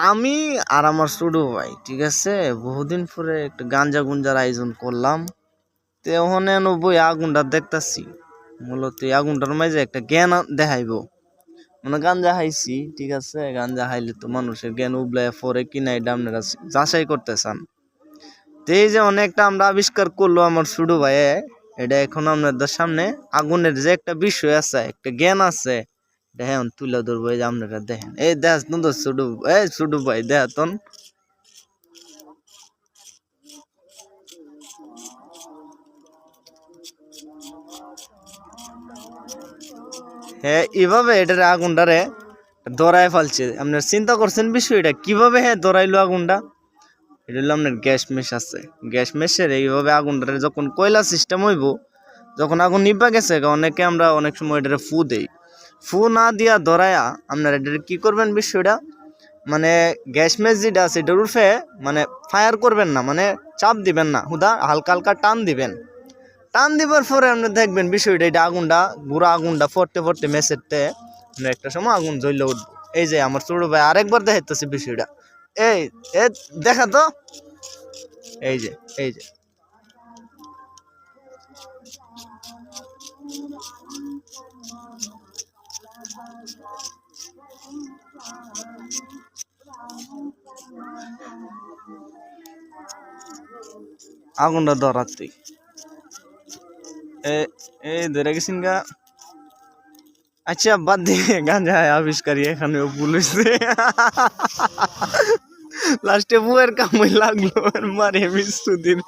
আমি আর আমার ছোট ভাই ঠিক আছে বহুদিন পরে একটা গাঞ্জা গুঞ্জার আয়োজন করলাম। তো ওখানে বই আগুনটা দেখতাছি, মূলত এই আগুনটার মাঝে একটা জ্ঞান দেখাইবো। মানে গাঞ্জা খাইছি ঠিক আছে, গাঞ্জা খাইলে তো মানুষের জ্ঞান উবলায় পরে কিনা এটা আপনারা যাচাই করতে চান। তো এই যে অনেকটা আমরা আবিষ্কার করলো আমার ছোট ভাই, এটা এখন আপনাদের সামনে আগুনের যে একটা বিষয় আছে, একটা জ্ঞান আছে, দেখেন তুলে ধরবো। এই যে আপনারা দেখেন, এই দেখ তো ছোট ভাই দেখুন। হ্যাঁ এভাবে এটার আগুনটারে ধরায় ফেলছে। আপনার চিন্তা করছেন বিষয়টা কিভাবে হ্যাঁ ধরাইলো আগুনটা? এটা হলো আপনার গ্যাস মেশ আছে, গ্যাস মেশের এইভাবে আগুনটারে যখন কয়লা সিস্টেম হইব, যখন আগুন নিভা গেছে অনেকে আমরা অনেক সময় এটারে ফু দেই, ফু না দিয়া ধরায়া আপনার এটারে কি করবেন বিষয়টা, মানে গ্যাস মেশ যেটা আছে এটার উঠে মানে ফায়ার করবেন না, মানে চাপ দিবেন না, হুদা হালকা হালকা টান দিবেন। টান দিবার পরে আপনি দেখবেন বিষয়টা, এটা আগুনটা পুরো আগুনটা ফটতে ফটতে মেসেরতে একটা সময় আগুন জ্বলে উঠবো। এই যে আমার ছোট ভাই আরেকবার দেখাইতেছে বিষয়টা, এই এ দেখা তো, এই যে এই যে আগুনটা ধরাতে এই ধরে গেছেন গা। আচ্ছা বাদ দিয়ে গাঞ্জা আবিষ্কারী এখানেও ভুল হয়েছে। লাস্টে বুয়ের কামড় লাগলো, মারে মৃত্যু দিন।